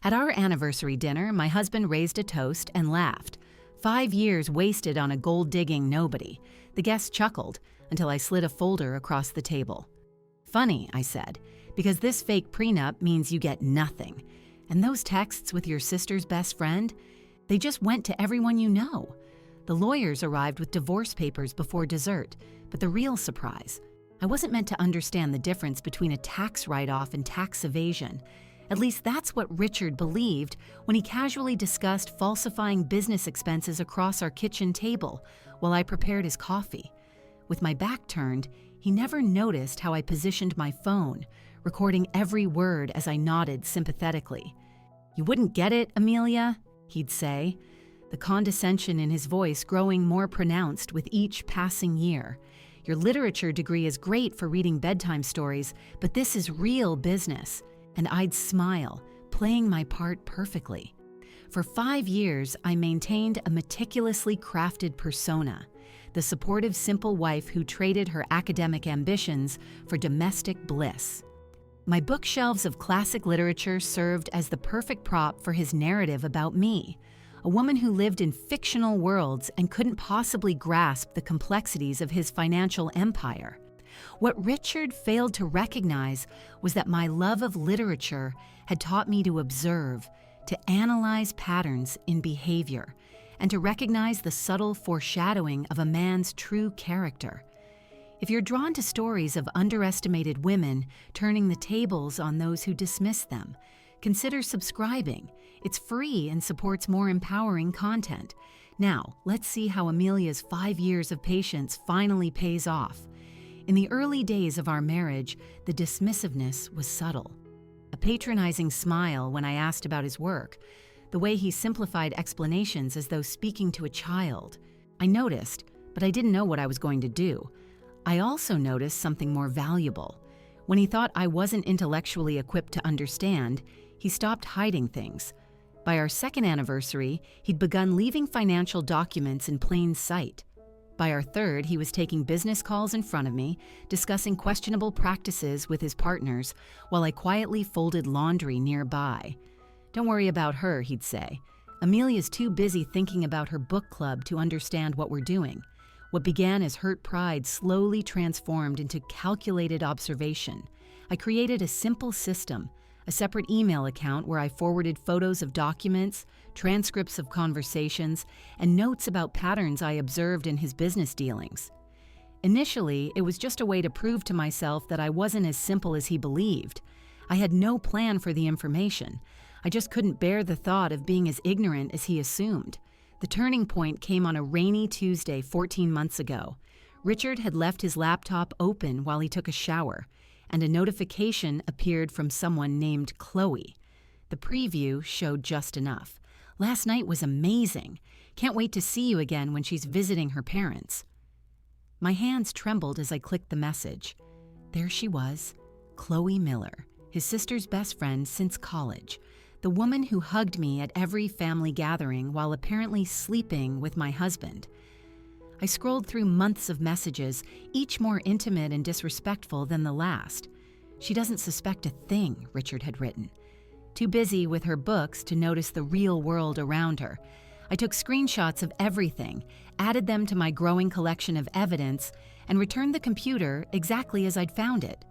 At our anniversary dinner, my husband raised a toast and laughed. 5 years wasted on a gold-digging nobody. The guests chuckled until I slid a folder across the table. Funny, I said, because this fake prenup means you get nothing. And those texts with your sister's best friend, they just went to everyone you know. The lawyers arrived with divorce papers before dessert, but the real surprise, I wasn't meant to understand the difference between a tax write-off and tax evasion. At least that's what Richard believed when he casually discussed falsifying business expenses across our kitchen table while I prepared his coffee. With my back turned, he never noticed how I positioned my phone, recording every word as I nodded sympathetically. "You wouldn't get it, Amelia?" he'd say, the condescension in his voice growing more pronounced with each passing year. "Your literature degree is great for reading bedtime stories, but this is real business." And I'd smile, playing my part perfectly. For 5 years, I maintained a meticulously crafted persona, the supportive, simple wife who traded her academic ambitions for domestic bliss. My bookshelves of classic literature served as the perfect prop for his narrative about me, a woman who lived in fictional worlds and couldn't possibly grasp the complexities of his financial empire. What Richard failed to recognize was that my love of literature had taught me to observe, to analyze patterns in behavior, and to recognize the subtle foreshadowing of a man's true character. If you're drawn to stories of underestimated women turning the tables on those who dismiss them, consider subscribing. It's free and supports more empowering content. Now, let's see how Amelia's 5 years of patience finally pays off. In the early days of our marriage, the dismissiveness was subtle. A patronizing smile when I asked about his work, the way he simplified explanations as though speaking to a child. I noticed, but I didn't know what I was going to do. I also noticed something more valuable. When he thought I wasn't intellectually equipped to understand, he stopped hiding things. By our second anniversary, he'd begun leaving financial documents in plain sight. By our third, he was taking business calls in front of me, discussing questionable practices with his partners, while I quietly folded laundry nearby. "Don't worry about her," he'd say. "Amelia's too busy thinking about her book club to understand what we're doing." What began as hurt pride slowly transformed into calculated observation. I created a simple system, a separate email account where I forwarded photos of documents, transcripts of conversations, and notes about patterns I observed in his business dealings. Initially, it was just a way to prove to myself that I wasn't as simple as he believed. I had no plan for the information. I just couldn't bear the thought of being as ignorant as he assumed. The turning point came on a rainy Tuesday 14 months ago. Richard had left his laptop open while he took a shower, and a notification appeared from someone named Chloe. The preview showed just enough. "Last night was amazing. Can't wait to see you again when she's visiting her parents." My hands trembled as I clicked the message. There she was, Chloe Miller, his sister's best friend since college, the woman who hugged me at every family gathering while apparently sleeping with my husband. I scrolled through months of messages, each more intimate and disrespectful than the last. "She doesn't suspect a thing," Richard had written. Too busy with her books to notice the real world around her. I took screenshots of everything, added them to my growing collection of evidence, and returned the computer exactly as I'd found it.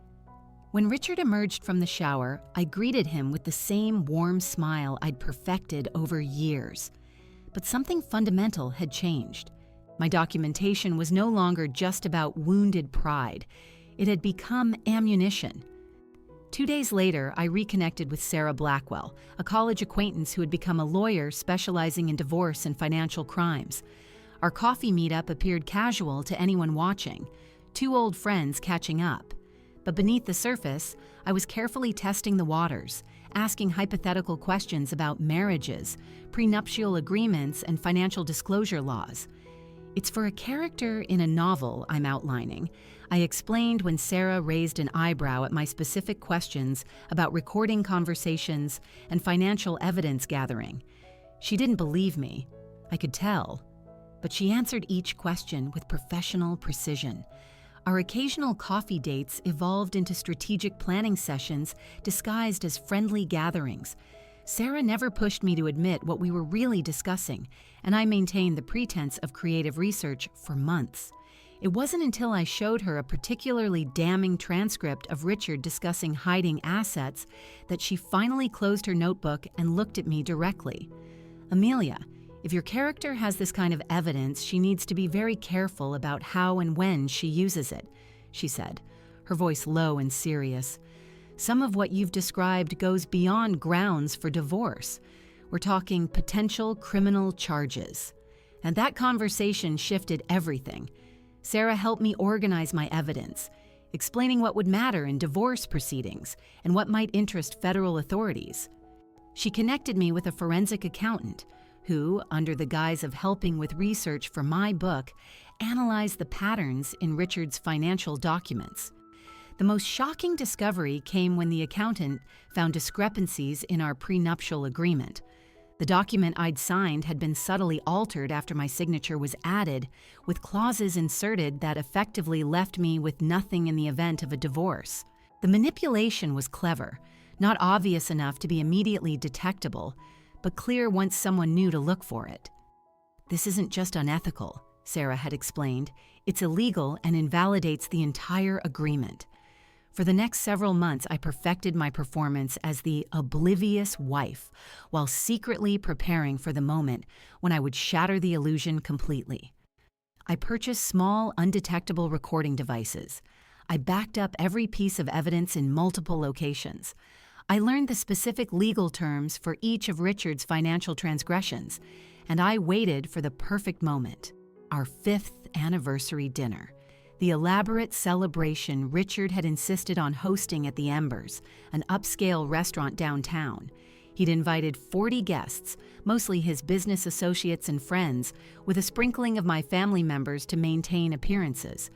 When Richard emerged from the shower, I greeted him with the same warm smile I'd perfected over years. But something fundamental had changed. My documentation was no longer just about wounded pride. It had become ammunition. 2 days later, I reconnected with Sarah Blackwell, a college acquaintance who had become a lawyer specializing in divorce and financial crimes. Our coffee meetup appeared casual to anyone watching, 2 old friends catching up. But beneath the surface, I was carefully testing the waters, asking hypothetical questions about marriages, prenuptial agreements, and financial disclosure laws. "It's for a character in a novel I'm outlining," I explained when Sarah raised an eyebrow at my specific questions about recording conversations and financial evidence gathering. She didn't believe me. I could tell. But she answered each question with professional precision. Our occasional coffee dates evolved into strategic planning sessions disguised as friendly gatherings. Sarah never pushed me to admit what we were really discussing, and I maintained the pretense of creative research for months. It wasn't until I showed her a particularly damning transcript of Richard discussing hiding assets that she finally closed her notebook and looked at me directly. "Amelia, if your character has this kind of evidence, she needs to be very careful about how and when she uses it," she said, her voice low and serious. "Some of what you've described goes beyond grounds for divorce. We're talking potential criminal charges." And that conversation shifted everything. Sarah helped me organize my evidence, explaining what would matter in divorce proceedings and what might interest federal authorities. She connected me with a forensic accountant who, under the guise of helping with research for my book, analyzed the patterns in Richard's financial documents. The most shocking discovery came when the accountant found discrepancies in our prenuptial agreement. The document I'd signed had been subtly altered after my signature was added, with clauses inserted that effectively left me with nothing in the event of a divorce. The manipulation was clever, not obvious enough to be immediately detectable, but clear once someone knew to look for it. "This isn't just unethical," Sarah had explained. "It's illegal and invalidates the entire agreement." For the next several months, I perfected my performance as the oblivious wife, while secretly preparing for the moment when I would shatter the illusion completely. I purchased small, undetectable recording devices. I backed up every piece of evidence in multiple locations. I learned the specific legal terms for each of Richard's financial transgressions, and I waited for the perfect moment, our 5th anniversary dinner. The elaborate celebration Richard had insisted on hosting at the Embers, an upscale restaurant downtown. He'd invited 40 guests, mostly his business associates and friends, with a sprinkling of my family members to maintain appearances.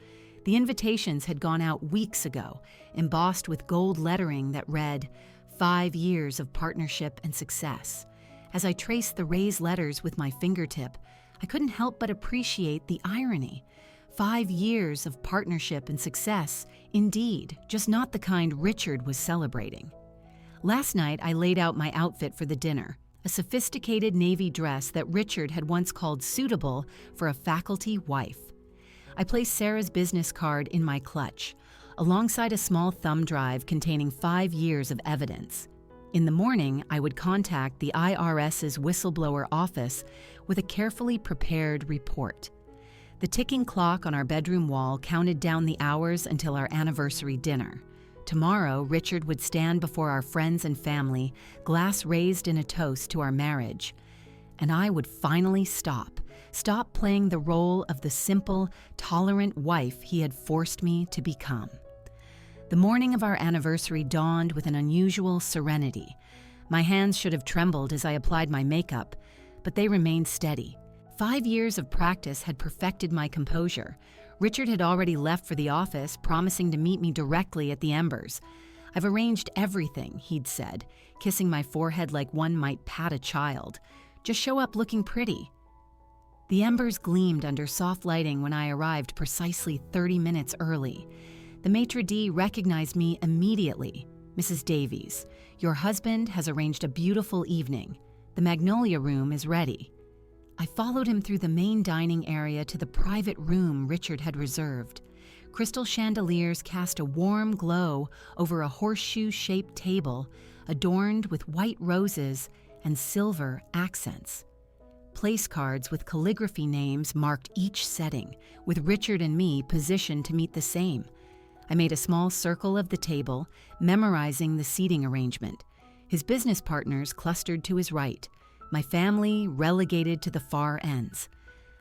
The invitations had gone out weeks ago, embossed with gold lettering that read, "5 years of partnership and success." As I traced the raised letters with my fingertip, I couldn't help but appreciate the irony. 5 years of partnership and success, indeed, just not the kind Richard was celebrating. Last night, I laid out my outfit for the dinner, a sophisticated navy dress that Richard had once called suitable for a faculty wife. I placed Sarah's business card in my clutch, alongside a small thumb drive containing 5 years of evidence. In the morning, I would contact the IRS's whistleblower office with a carefully prepared report. The ticking clock on our bedroom wall counted down the hours until our anniversary dinner. Tomorrow, Richard would stand before our friends and family, glass raised in a toast to our marriage. And I would finally stop playing the role of the simple, tolerant wife he had forced me to become. The morning of our anniversary dawned with an unusual serenity. My hands should have trembled as I applied my makeup, but they remained steady. 5 years of practice had perfected my composure. Richard had already left for the office, promising to meet me directly at the Embers. "I've arranged everything," he'd said, kissing my forehead like one might pat a child. "Just show up looking pretty." The Embers gleamed under soft lighting when I arrived precisely 30 minutes early. The maitre d' recognized me immediately. "Mrs. Davies, your husband has arranged a beautiful evening. The Magnolia Room is ready." I followed him through the main dining area to the private room Richard had reserved. Crystal chandeliers cast a warm glow over a horseshoe-shaped table adorned with white roses and silver accents. Place cards with calligraphy names marked each setting, with Richard and me positioned to meet the same. I made a small circle of the table, memorizing the seating arrangement. His business partners clustered to his right, my family relegated to the far ends.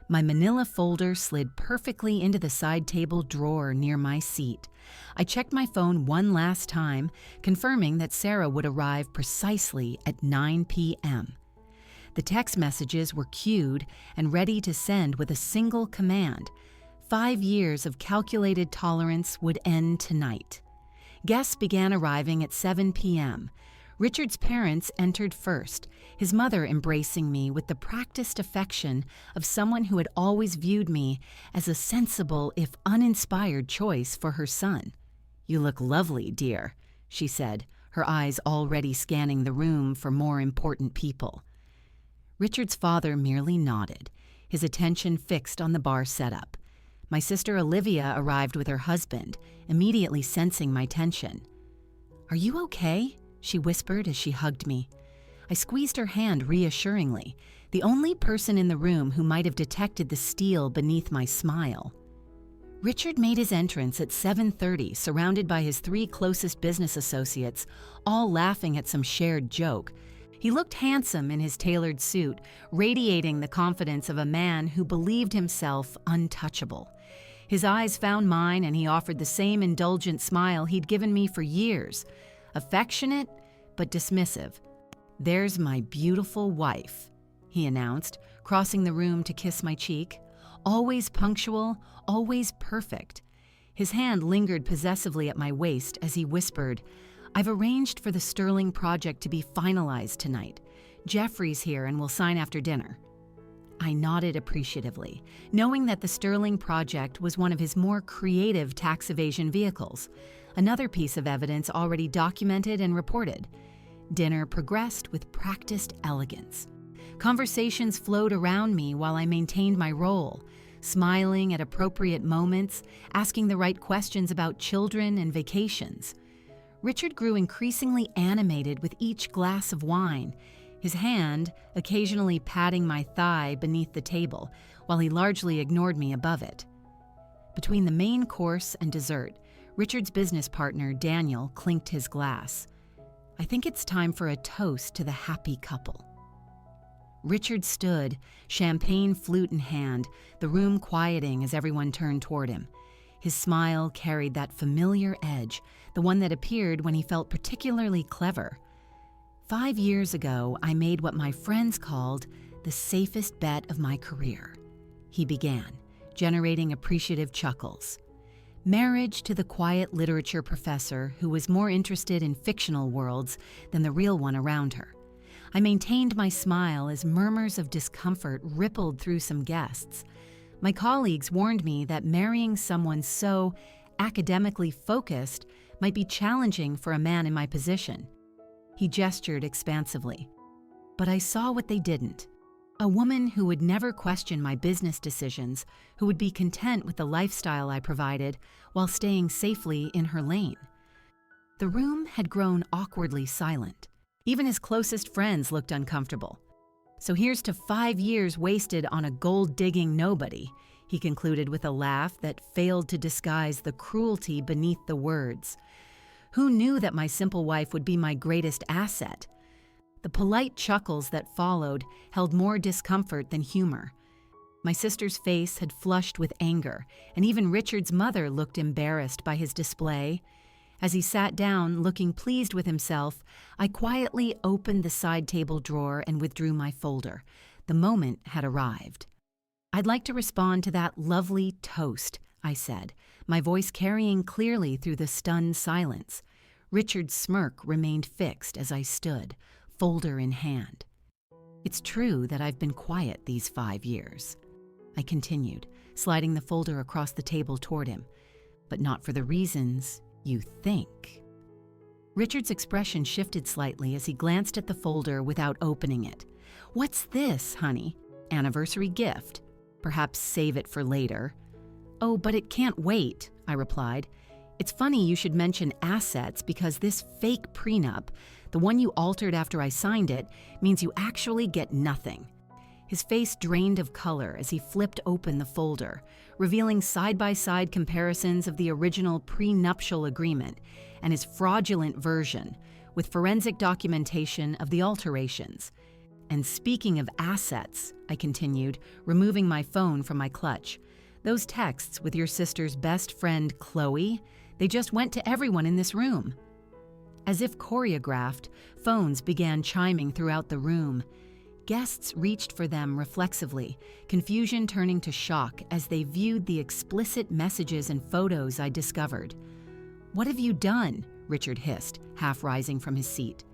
My manila folder slid perfectly into the side table drawer near my seat. I checked my phone one last time, confirming that Sarah would arrive precisely at 9 p.m. The text messages were queued and ready to send with a single command. 5 years of calculated tolerance would end tonight. Guests began arriving at 7 p.m. Richard's parents entered first, his mother embracing me with the practiced affection of someone who had always viewed me as a sensible, if uninspired, choice for her son. "You look lovely, dear," she said, her eyes already scanning the room for more important people. Richard's father merely nodded, his attention fixed on the bar setup. My sister Olivia arrived with her husband, immediately sensing my tension. "Are you okay?" she whispered as she hugged me. I squeezed her hand reassuringly, the only person in the room who might have detected the steel beneath my smile. Richard made his entrance at 7:30, surrounded by his 3 closest business associates, all laughing at some shared joke. He looked handsome in his tailored suit, radiating the confidence of a man who believed himself untouchable. His eyes found mine, and he offered the same indulgent smile he'd given me for years, affectionate but dismissive. "There's my beautiful wife," he announced, crossing the room to kiss my cheek. Always punctual, always perfect. His hand lingered possessively at my waist as he whispered, "I've arranged for the Sterling project to be finalized tonight. Jeffrey's here and will sign after dinner." I nodded appreciatively, knowing that the Sterling project was one of his more creative tax evasion vehicles, another piece of evidence already documented and reported. Dinner progressed with practiced elegance. Conversations flowed around me while I maintained my role, smiling at appropriate moments, asking the right questions about children and vacations. Richard grew increasingly animated with each glass of wine, his hand occasionally patting my thigh beneath the table, while he largely ignored me above it. Between the main course and dessert, Richard's business partner, Daniel, clinked his glass. "I think it's time for a toast to the happy couple." Richard stood, champagne flute in hand, the room quieting as everyone turned toward him. His smile carried that familiar edge, the one that appeared when he felt particularly clever. 5 years ago, I made what my friends called the safest bet of my career. He began, generating appreciative chuckles. Marriage to the quiet literature professor who was more interested in fictional worlds than the real one around her. I maintained my smile as murmurs of discomfort rippled through some guests. My colleagues warned me that marrying someone so academically focused might be challenging for a man in my position. He gestured expansively. But I saw what they didn't. A woman who would never question my business decisions, who would be content with the lifestyle I provided while staying safely in her lane. The room had grown awkwardly silent. Even his closest friends looked uncomfortable. "So here's to 5 years wasted on a gold-digging nobody," he concluded with a laugh that failed to disguise the cruelty beneath the words. Who knew that my simple wife would be my greatest asset? The polite chuckles that followed held more discomfort than humor. My sister's face had flushed with anger, and even Richard's mother looked embarrassed by his display. As he sat down, looking pleased with himself, I quietly opened the side table drawer and withdrew my folder. The moment had arrived. "I'd like to respond to that lovely toast," I said, my voice carrying clearly through the stunned silence. Richard's smirk remained fixed as I stood, folder in hand. "It's true that I've been quiet these 5 years," I continued, sliding the folder across the table toward him, "but not for the reasons you think." Richard's expression shifted slightly as he glanced at the folder without opening it. "What's this, honey? Anniversary gift? Perhaps save it for later." "Oh, but it can't wait," I replied. "It's funny you should mention assets because this fake prenup, the one you altered after I signed it, means you actually get nothing." His face drained of color as he flipped open the folder, revealing side-by-side comparisons of the original prenuptial agreement and his fraudulent version, with forensic documentation of the alterations. "And speaking of assets," I continued, removing my phone from my clutch, "those texts with your sister's best friend, Chloe, they just went to everyone in this room." As if choreographed, phones began chiming throughout the room. Guests reached for them reflexively, confusion turning to shock as they viewed the explicit messages and photos I discovered. "What have you done?" Richard hissed, half rising from his seat.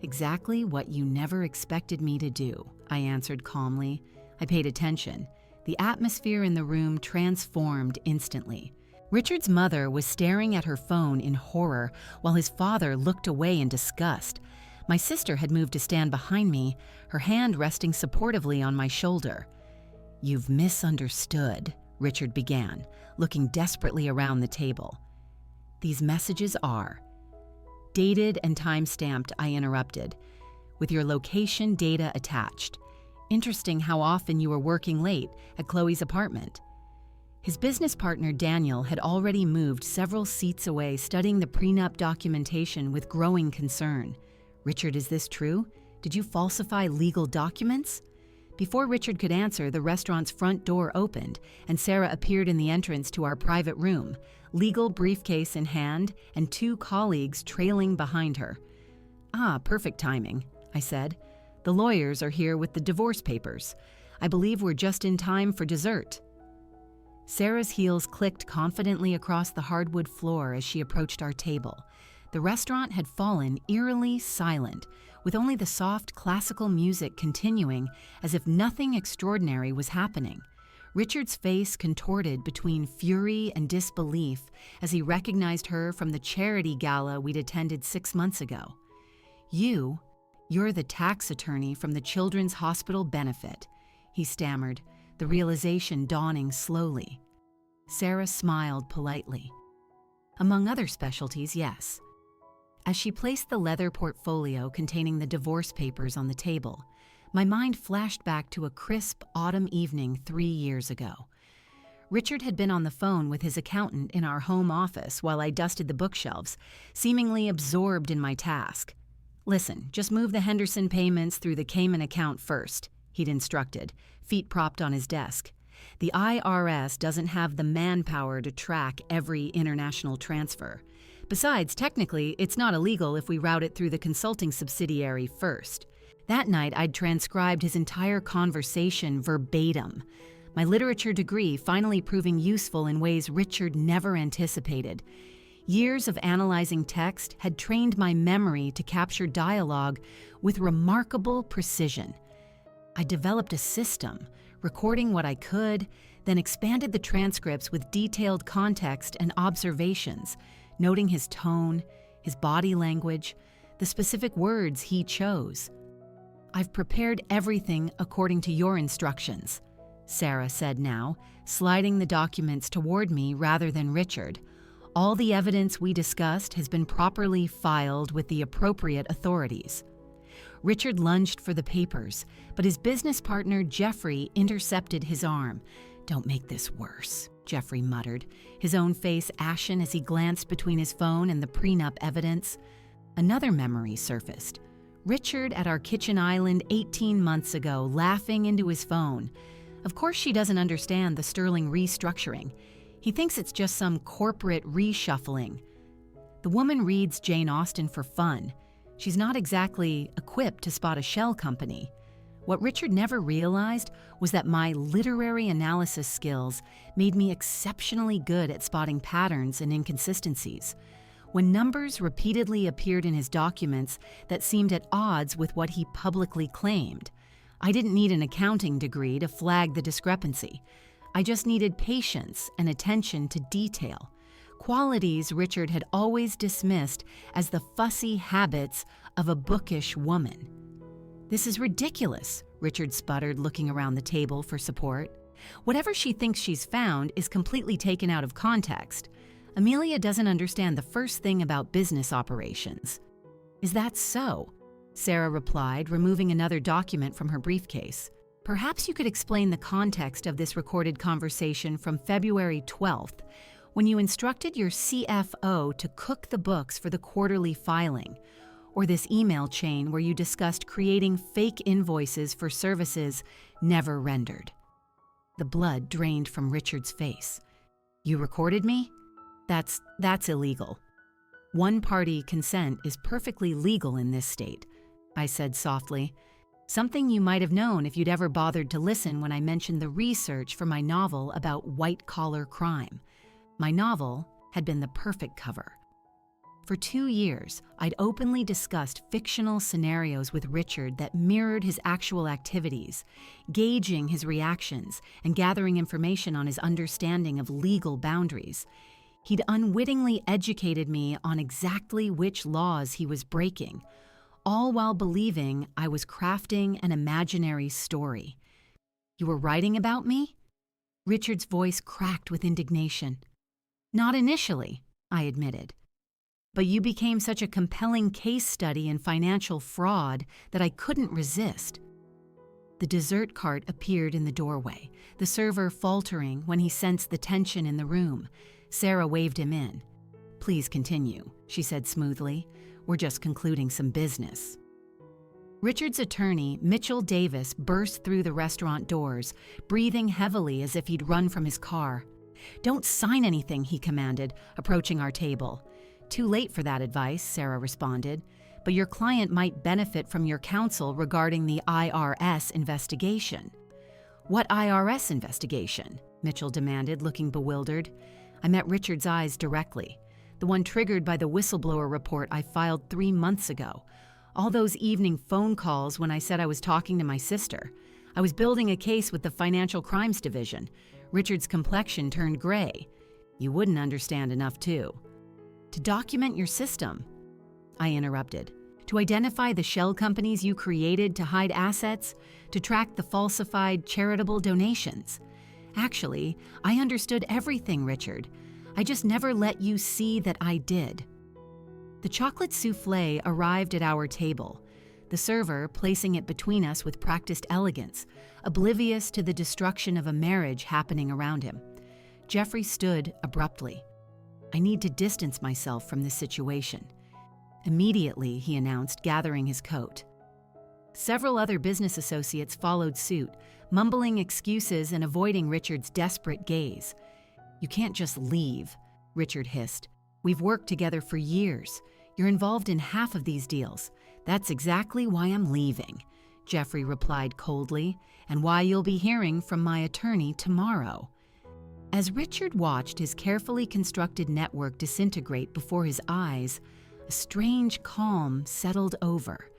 "Exactly what you never expected me to do," I answered calmly. I paid attention. The atmosphere in the room transformed instantly. Richard's mother was staring at her phone in horror while his father looked away in disgust. My sister had moved to stand behind me, her hand resting supportively on my shoulder. "You've misunderstood," Richard began, looking desperately around the table. "These messages are..." "Dated and time-stamped," I interrupted, "with your location data attached. Interesting how often you were working late at Chloe's apartment." His business partner Daniel had already moved several seats away, studying the prenup documentation with growing concern. "Richard, is this true? Did you falsify legal documents?" Before Richard could answer, the restaurant's front door opened, and Sarah appeared in the entrance to our private room, legal briefcase in hand and 2 colleagues trailing behind her. "Ah, perfect timing," I said. "The lawyers are here with the divorce papers. I believe we're just in time for dessert." Sarah's heels clicked confidently across the hardwood floor as she approached our table. The restaurant had fallen eerily silent, with only the soft classical music continuing as if nothing extraordinary was happening. Richard's face contorted between fury and disbelief as he recognized her from the charity gala we'd attended 6 months ago. You're the tax attorney from the Children's Hospital benefit," he stammered, the realization dawning slowly. Sarah smiled politely. "Among other specialties, yes." As she placed the leather portfolio containing the divorce papers on the table, my mind flashed back to a crisp autumn evening 3 years ago. Richard had been on the phone with his accountant in our home office while I dusted the bookshelves, seemingly absorbed in my task. "Listen, just move the Henderson payments through the Cayman account first," he'd instructed, feet propped on his desk. "The IRS doesn't have the manpower to track every international transfer. Besides, technically, it's not illegal if we route it through the consulting subsidiary first." That night, I'd transcribed his entire conversation verbatim, my literature degree finally proving useful in ways Richard never anticipated. Years of analyzing text had trained my memory to capture dialogue with remarkable precision. I developed a system, recording what I could, then expanded the transcripts with detailed context and observations, noting his tone, his body language, the specific words he chose. "I've prepared everything according to your instructions," Sarah said now, sliding the documents toward me rather than Richard. "All the evidence we discussed has been properly filed with the appropriate authorities." Richard lunged for the papers, but his business partner Jeffrey intercepted his arm. "Don't make this worse," Jeffrey muttered, his own face ashen as he glanced between his phone and the prenup evidence. Another memory surfaced. Richard at our kitchen island 18 months ago, laughing into his phone. Of course she doesn't understand the Sterling restructuring. He thinks it's just some corporate reshuffling. The woman reads Jane Austen for fun. She's not exactly equipped to spot a shell company. What Richard never realized was that my literary analysis skills made me exceptionally good at spotting patterns and inconsistencies. When numbers repeatedly appeared in his documents that seemed at odds with what he publicly claimed, I didn't need an accounting degree to flag the discrepancy. I just needed patience and attention to detail, qualities Richard had always dismissed as the fussy habits of a bookish woman. "This is ridiculous," Richard sputtered, looking around the table for support. "Whatever she thinks she's found is completely taken out of context. Amelia doesn't understand the first thing about business operations." "Is that so?" Sarah replied, removing another document from her briefcase. "Perhaps you could explain the context of this recorded conversation from February 12th, when you instructed your CFO to cook the books for the quarterly filing, or this email chain where you discussed creating fake invoices for services never rendered." The blood drained from Richard's face. "You recorded me? That's illegal." "One-party consent is perfectly legal in this state," I said softly. "Something you might have known if you'd ever bothered to listen when I mentioned the research for my novel about white-collar crime. My novel had been the perfect cover. For 2 years, I'd openly discussed fictional scenarios with Richard that mirrored his actual activities, gauging his reactions and gathering information on his understanding of legal boundaries. He'd unwittingly educated me on exactly which laws he was breaking, all while believing I was crafting an imaginary story. "You were writing about me?" Richard's voice cracked with indignation. "Not initially," I admitted. "But you became such a compelling case study in financial fraud that I couldn't resist." The dessert cart appeared in the doorway, the server faltering when he sensed the tension in the room. Sarah waved him in. "Please continue," she said smoothly. "We're just concluding some business." Richard's attorney, Mitchell Davis, burst through the restaurant doors, breathing heavily as if he'd run from his car. "Don't sign anything," he commanded, approaching our table. "Too late for that advice," Sarah responded. "But your client might benefit from your counsel regarding the IRS investigation." "What IRS investigation?" Mitchell demanded, looking bewildered. I met Richard's eyes directly, the one triggered by the whistleblower report I filed 3 months ago. All those evening phone calls when I said I was talking to my sister. I was building a case with the Financial Crimes Division. Richard's complexion turned gray. "You wouldn't understand enough, too." "To document your system," I interrupted. "To identify the shell companies you created to hide assets, to track the falsified charitable donations. Actually, I understood everything, Richard. I just never let you see that I did." The chocolate soufflé arrived at our table, the server placing it between us with practiced elegance, oblivious to the destruction of a marriage happening around him. Jeffrey stood abruptly. "I need to distance myself from this situation." "Immediately," he announced, gathering his coat. Several other business associates followed suit, mumbling excuses and avoiding Richard's desperate gaze. "You can't just leave," Richard hissed. "We've worked together for years. You're involved in half of these deals. That's exactly why I'm leaving," Jeffrey replied coldly, "and why you'll be hearing from my attorney tomorrow." As Richard watched his carefully constructed network disintegrate before his eyes, a strange calm settled over.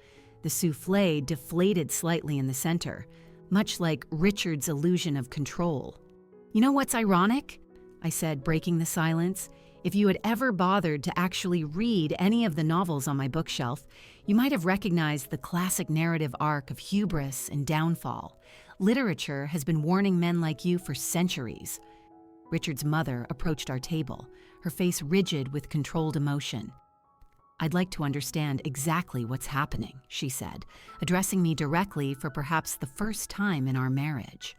The soufflé deflated slightly in the center, much like Richard's illusion of control. "You know what's ironic?" I said, breaking the silence. "If you had ever bothered to actually read any of the novels on my bookshelf, you might have recognized the classic narrative arc of hubris and downfall. Literature has been warning men like you for centuries." Richard's mother approached our table, her face rigid with controlled emotion. "I'd like to understand exactly what's happening," she said, addressing me directly for perhaps the first time in our marriage.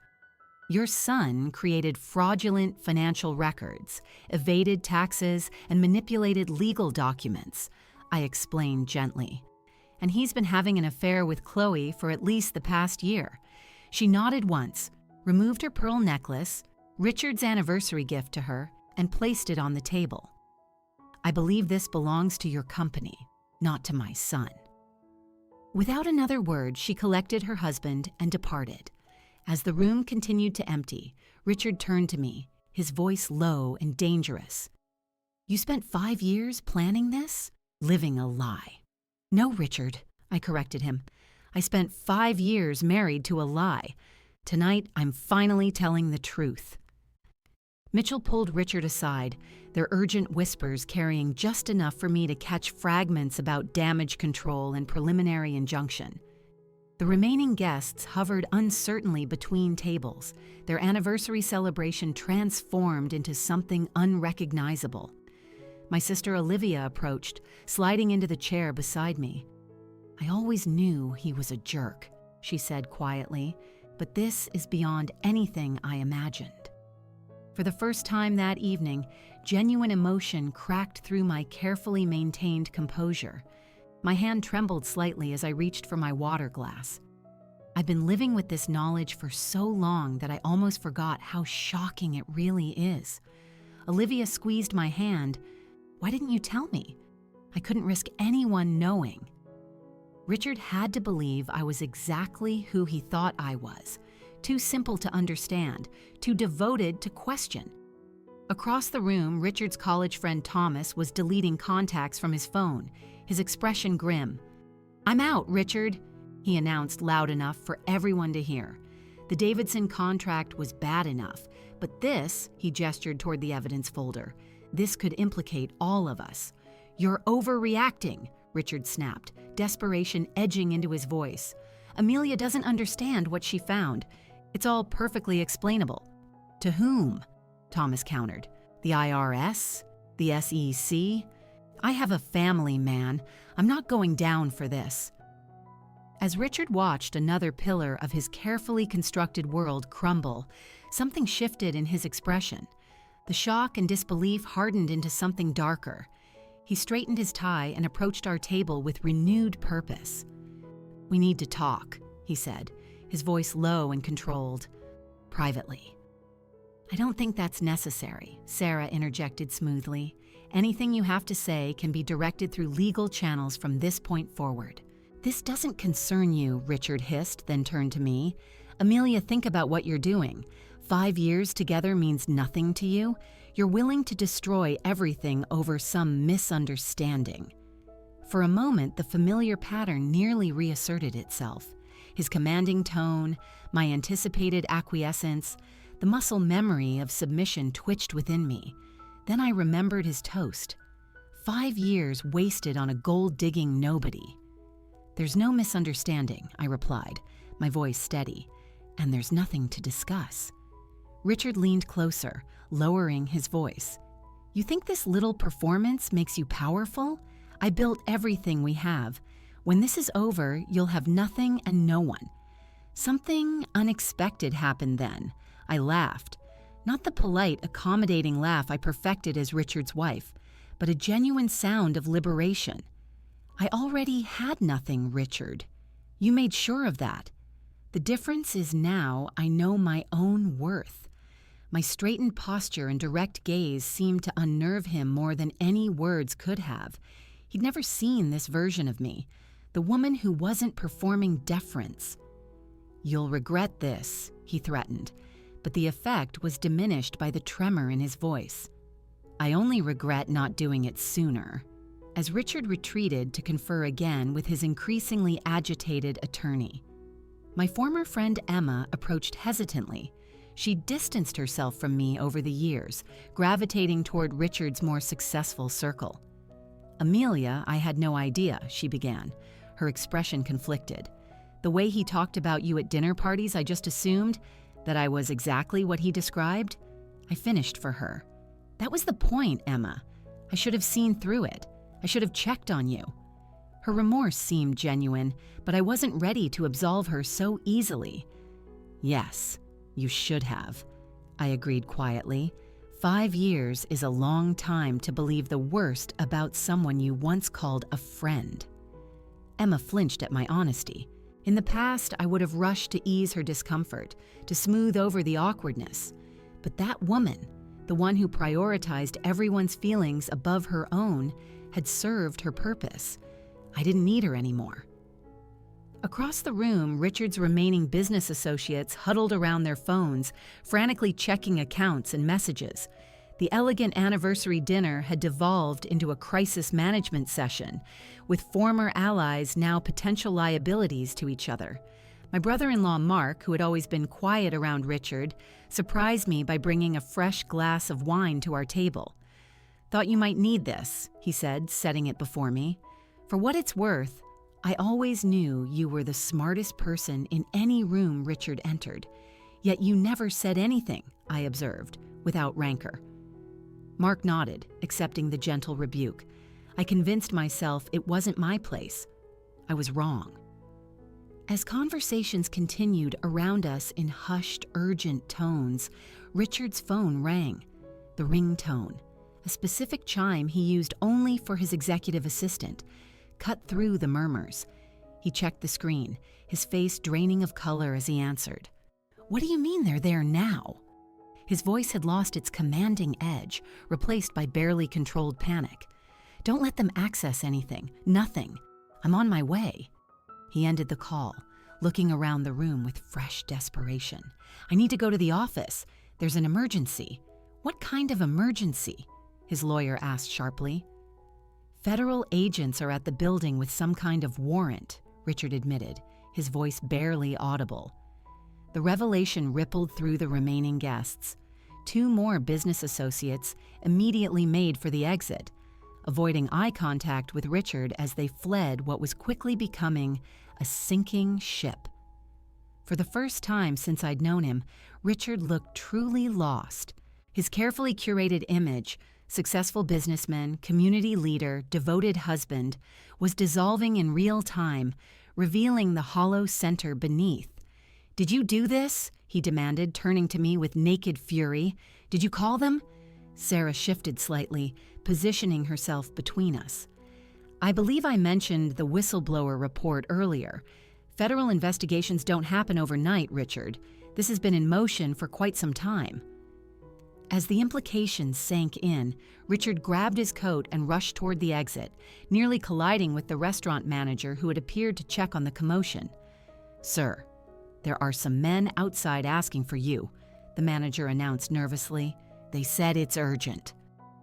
"Your son created fraudulent financial records, evaded taxes, and manipulated legal documents," I explained gently. "And he's been having an affair with Chloe for at least the past year." She nodded once, removed her pearl necklace, Richard's anniversary gift to her, and placed it on the table. "I believe this belongs to your company, not to my son." Without another word, she collected her husband and departed. As the room continued to empty, Richard turned to me, his voice low and dangerous. "You spent 5 years planning this? Living a lie." "No, Richard," I corrected him. "I spent 5 years married to a lie. Tonight, I'm finally telling the truth." Mitchell pulled Richard aside, their urgent whispers carrying just enough for me to catch fragments about damage control and preliminary injunction. The remaining guests hovered uncertainly between tables, their anniversary celebration transformed into something unrecognizable. My sister Olivia approached, sliding into the chair beside me. "I always knew he was a jerk," she said quietly, "but this is beyond anything I imagined." For the first time that evening, genuine emotion cracked through my carefully maintained composure. My hand trembled slightly as I reached for my water glass. I've been living with this knowledge for so long that I almost forgot how shocking it really is. Olivia squeezed my hand. "Why didn't you tell me? I couldn't risk anyone knowing." Richard had to believe I was exactly who he thought I was. Too simple to understand, too devoted to question. Across the room, Richard's college friend Thomas was deleting contacts from his phone, his expression grim. "I'm out, Richard," he announced loud enough for everyone to hear. The Davidson contract was bad enough, but this, he gestured toward the evidence folder, This could implicate all of us. You're overreacting, Richard snapped, desperation edging into his voice. Amelia doesn't understand what she found. It's all perfectly explainable. To whom? Thomas countered. The IRS? The SEC? I have a family, man. I'm not going down for this. As Richard watched another pillar of his carefully constructed world crumble, something shifted in his expression. The shock and disbelief hardened into something darker. He straightened his tie and approached our table with renewed purpose. "We need to talk," he said, his voice low and controlled. "Privately." "I don't think that's necessary," Sarah interjected smoothly. "Anything you have to say can be directed through legal channels from this point forward." "This doesn't concern you," Richard hissed, then turned to me. "Amelia, think about what you're doing. 5 years together means nothing to you. You're willing to destroy everything over some misunderstanding." For a moment, the familiar pattern nearly reasserted itself. His commanding tone, my anticipated acquiescence, the muscle memory of submission twitched within me. Then I remembered his toast. 5 years wasted on a gold-digging nobody. "There's no misunderstanding," I replied, my voice steady, "and there's nothing to discuss." Richard leaned closer, lowering his voice. "You think this little performance makes you powerful? I built everything we have. When this is over, you'll have nothing and no one." Something unexpected happened then. I laughed. Not the polite, accommodating laugh I perfected as Richard's wife, but a genuine sound of liberation. "I already had nothing, Richard. You made sure of that. The difference is now I know my own worth." My straightened posture and direct gaze seemed to unnerve him more than any words could have. He'd never seen this version of me, the woman who wasn't performing deference. "You'll regret this," he threatened, but the effect was diminished by the tremor in his voice. "I only regret not doing it sooner." As Richard retreated to confer again with his increasingly agitated attorney, my former friend Emma approached hesitantly. She distanced herself from me over the years, gravitating toward Richard's more successful circle. "Amelia, I had no idea," she began. Her expression conflicted. "The way he talked about you at dinner parties, I just assumed that I was exactly what he described." I finished for her. "That was the point, Emma. I should have seen through it. I should have checked on you." Her remorse seemed genuine, but I wasn't ready to absolve her so easily. "Yes, you should have," I agreed quietly. 5 years is a long time to believe the worst about someone you once called a friend. Emma flinched at my honesty. In the past, I would have rushed to ease her discomfort, to smooth over the awkwardness. But that woman, the one who prioritized everyone's feelings above her own, had served her purpose. I didn't need her anymore. Across the room, Richard's remaining business associates huddled around their phones, frantically checking accounts and messages. The elegant anniversary dinner had devolved into a crisis management session, with former allies now potential liabilities to each other. My brother-in-law Mark, who had always been quiet around Richard, surprised me by bringing a fresh glass of wine to our table. "Thought you might need this," he said, setting it before me. "For what it's worth, I always knew you were the smartest person in any room Richard entered. Yet you never said anything," I observed, without rancor. Mark nodded, accepting the gentle rebuke. I convinced myself it wasn't my place. I was wrong. As conversations continued around us in hushed, urgent tones, Richard's phone rang. The ringtone, a specific chime he used only for his executive assistant, cut through the murmurs. He checked the screen, his face draining of color as he answered. "What do you mean they're there now?" His voice had lost its commanding edge, replaced by barely controlled panic. "Don't let them access anything. Nothing. I'm on my way." He ended the call, looking around the room with fresh desperation. "I need to go to the office. There's an emergency." "What kind of emergency?" his lawyer asked sharply. "Federal agents are at the building with some kind of warrant," Richard admitted, his voice barely audible. The revelation rippled through the remaining guests. 2 more business associates immediately made for the exit, avoiding eye contact with Richard as they fled what was quickly becoming a sinking ship. For the first time since I'd known him, Richard looked truly lost. His carefully curated image, successful businessman, community leader, devoted husband, was dissolving in real time, revealing the hollow center beneath. "Did you do this?" he demanded, turning to me with naked fury. "Did you call them?" Sarah shifted slightly, positioning herself between us. "I believe I mentioned the whistleblower report earlier. Federal investigations don't happen overnight, Richard. This has been in motion for quite some time." As the implications sank in, Richard grabbed his coat and rushed toward the exit, nearly colliding with the restaurant manager who had appeared to check on the commotion. "Sir, there are some men outside asking for you," the manager announced nervously. "They said it's urgent."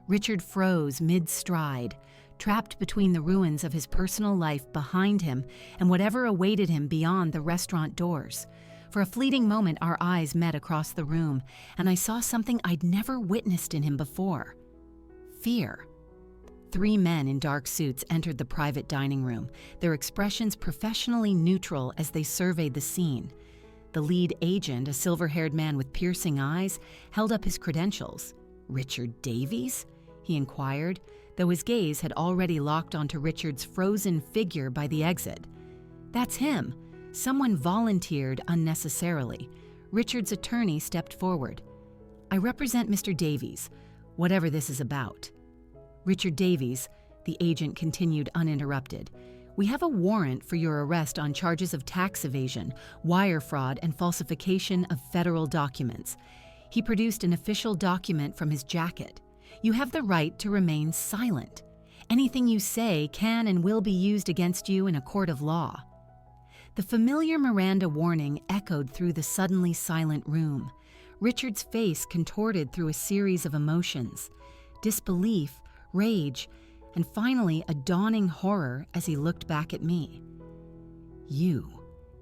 Richard froze mid-stride, trapped between the ruins of his personal life behind him and whatever awaited him beyond the restaurant doors. For a fleeting moment, our eyes met across the room, and I saw something I'd never witnessed in him before. Fear. 3 men in dark suits entered the private dining room, their expressions professionally neutral as they surveyed the scene. The lead agent, a silver-haired man with piercing eyes, held up his credentials. "Richard Davies?" he inquired, though his gaze had already locked onto Richard's frozen figure by the exit. "That's him." Someone volunteered unnecessarily. Richard's attorney stepped forward. "I represent Mr. Davies, whatever this is about." "Richard Davies," the agent continued uninterrupted, "we have a warrant for your arrest on charges of tax evasion, wire fraud, and falsification of federal documents." He produced an official document from his jacket. "You have the right to remain silent. Anything you say can and will be used against you in a court of law." The familiar Miranda warning echoed through the suddenly silent room. Richard's face contorted through a series of emotions: disbelief, rage, and finally a dawning horror as he looked back at me. "You,"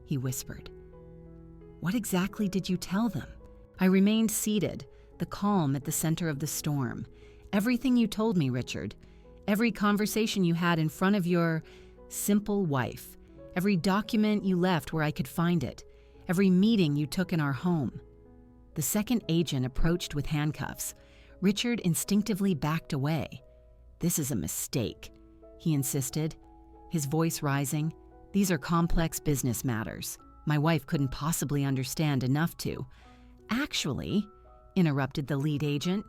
he whispered. "What exactly did you tell them?" I remained seated, the calm at the center of the storm. "Everything you told me, Richard. Every conversation you had in front of your simple wife. Every document you left where I could find it. Every meeting you took in our home." The second agent approached with handcuffs. Richard instinctively backed away. "This is a mistake," he insisted, his voice rising. "These are complex business matters. My wife couldn't possibly understand enough to." "Actually," interrupted the lead agent,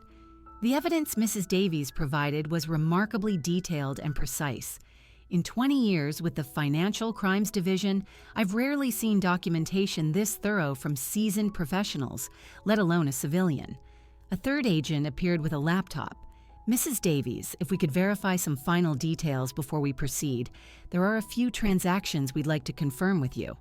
"the evidence Mrs. Davies provided was remarkably detailed and precise. In 20 years with the Financial Crimes Division, I've rarely seen documentation this thorough from seasoned professionals, let alone a civilian." A third agent appeared with a laptop. "Mrs. Davies, if we could verify some final details before we proceed, there are a few transactions we'd like to confirm with you."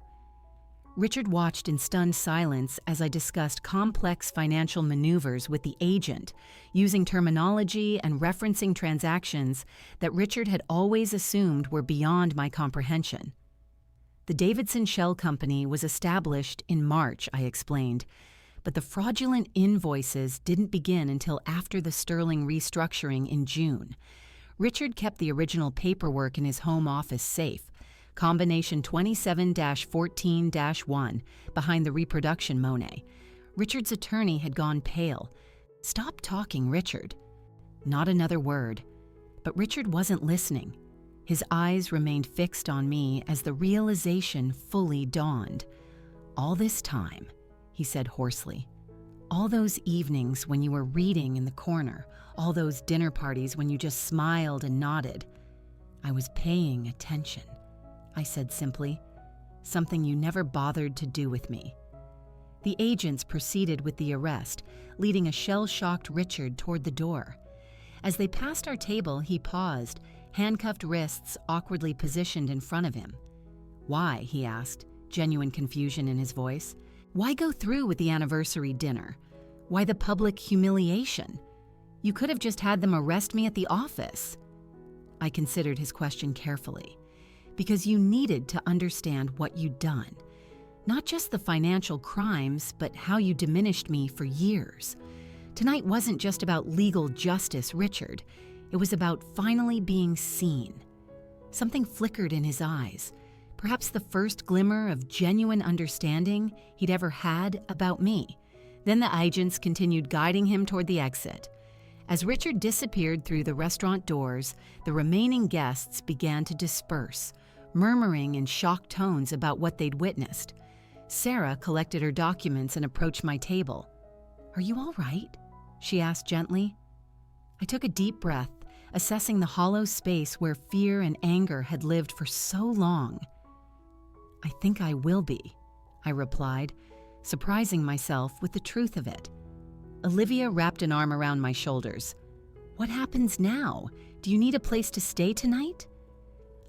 Richard watched in stunned silence as I discussed complex financial maneuvers with the agent, using terminology and referencing transactions that Richard had always assumed were beyond my comprehension. "The Davidson Shell Company was established in March," I explained, "but the fraudulent invoices didn't begin until after the Sterling restructuring in June. Richard kept the original paperwork in his home office safe, combination 27-14-1, behind the reproduction Monet. Richard's attorney had gone pale. "Stop talking, Richard." Not another word. But Richard wasn't listening. His eyes remained fixed on me as the realization fully dawned. "All this time," he said hoarsely, "all those evenings when you were reading in the corner, all those dinner parties when you just smiled and nodded, I was paying attention," I said simply, "something you never bothered to do with me." The agents proceeded with the arrest, leading a shell-shocked Richard toward the door. As they passed our table, he paused, handcuffed wrists awkwardly positioned in front of him. "Why?" he asked, genuine confusion in his voice. "Why go through with the anniversary dinner? Why the public humiliation? You could have just had them arrest me at the office." I considered his question carefully. "Because you needed to understand what you'd done. Not just the financial crimes, but how you diminished me for years. Tonight wasn't just about legal justice, Richard. It was about finally being seen. Something flickered in his eyes, perhaps the first glimmer of genuine understanding he'd ever had about me. Then the agents continued guiding him toward the exit. As Richard disappeared through the restaurant doors, the remaining guests began to disperse, murmuring in shocked tones about what they'd witnessed. Sarah collected her documents and approached my table. "Are you all right?" she asked gently. I took a deep breath, assessing the hollow space where fear and anger had lived for so long. "I think I will be," I replied, surprising myself with the truth of it. Olivia wrapped an arm around my shoulders. "What happens now? Do you need a place to stay tonight?"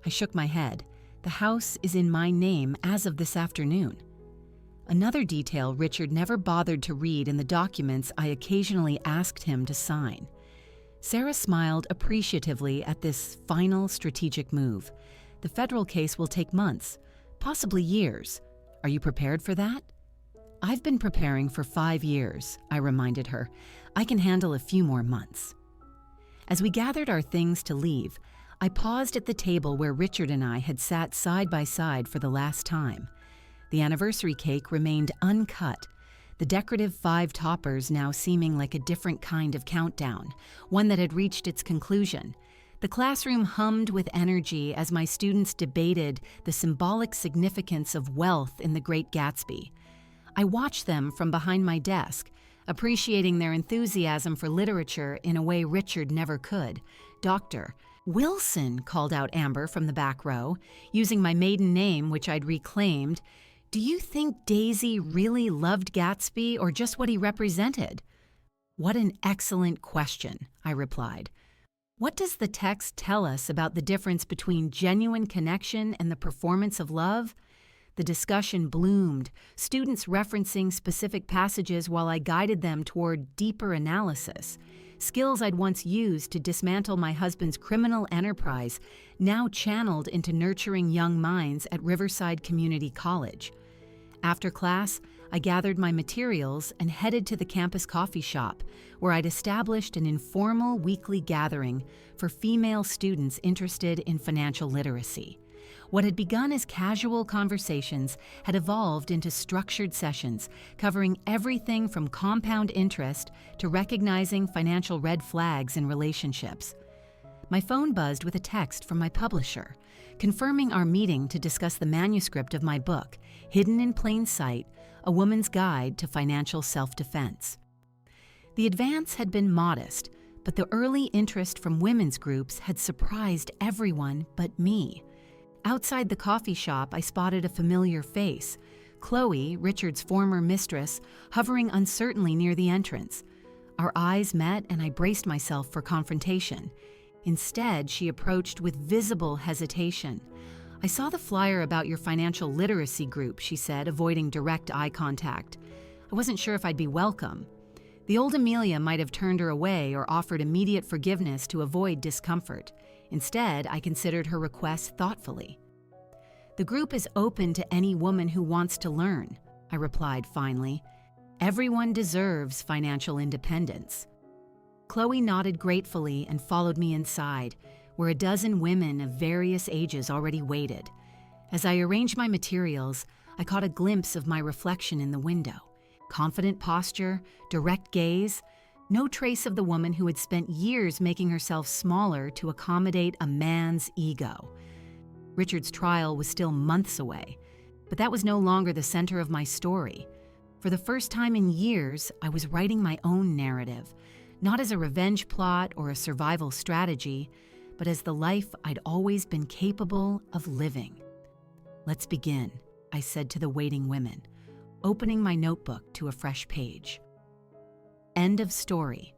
I shook my head. The house is in my name as of this afternoon. Another detail Richard never bothered to read in the documents I occasionally asked him to sign. Sarah smiled appreciatively at this final strategic move. The federal case will take months, possibly years. Are you prepared for that? "I've been preparing for 5 years," I reminded her. "I can handle a few more months." As we gathered our things to leave, I paused at the table where Richard and I had sat side by side for the last time. The anniversary cake remained uncut, the decorative 5 toppers now seeming like a different kind of countdown, one that had reached its conclusion. The classroom hummed with energy as my students debated the symbolic significance of wealth in The Great Gatsby. I watched them from behind my desk, appreciating their enthusiasm for literature in a way Richard never could. "Dr. Wilson," called out Amber from the back row, using my maiden name, which I'd reclaimed. "Do you think Daisy really loved Gatsby or just what he represented?" "What an excellent question," I replied. "What does the text tell us about the difference between genuine connection and the performance of love?" The discussion bloomed, students referencing specific passages while I guided them toward deeper analysis. Skills I'd once used to dismantle my husband's criminal enterprise, now channeled into nurturing young minds at Riverside Community College. After class, I gathered my materials and headed to the campus coffee shop, where I'd established an informal weekly gathering for female students interested in financial literacy. What had begun as casual conversations had evolved into structured sessions covering everything from compound interest to recognizing financial red flags in relationships. My phone buzzed with a text from my publisher, confirming our meeting to discuss the manuscript of my book, Hidden in Plain Sight: A Woman's Guide to Financial Self-Defense. The advance had been modest, but the early interest from women's groups had surprised everyone but me. Outside the coffee shop, I spotted a familiar face, Chloe, Richard's former mistress, hovering uncertainly near the entrance. Our eyes met and I braced myself for confrontation. Instead, she approached with visible hesitation. "I saw the flyer about your financial literacy group," she said, avoiding direct eye contact. I wasn't sure if I'd be welcome. The old Amelia might have turned her away or offered immediate forgiveness to avoid discomfort. Instead, I considered her request thoughtfully. "The group is open to any woman who wants to learn," I replied finally. "Everyone deserves financial independence." Chloe nodded gratefully and followed me inside, where a dozen women of various ages already waited. As I arranged my materials, I caught a glimpse of my reflection in the window. Confident posture, direct gaze, no trace of the woman who had spent years making herself smaller to accommodate a man's ego. Richard's trial was still months away, but that was no longer the center of my story. For the first time in years, I was writing my own narrative, not as a revenge plot or a survival strategy, but as the life I'd always been capable of living. "Let's begin," I said to the waiting women, opening my notebook to a fresh page. End of story.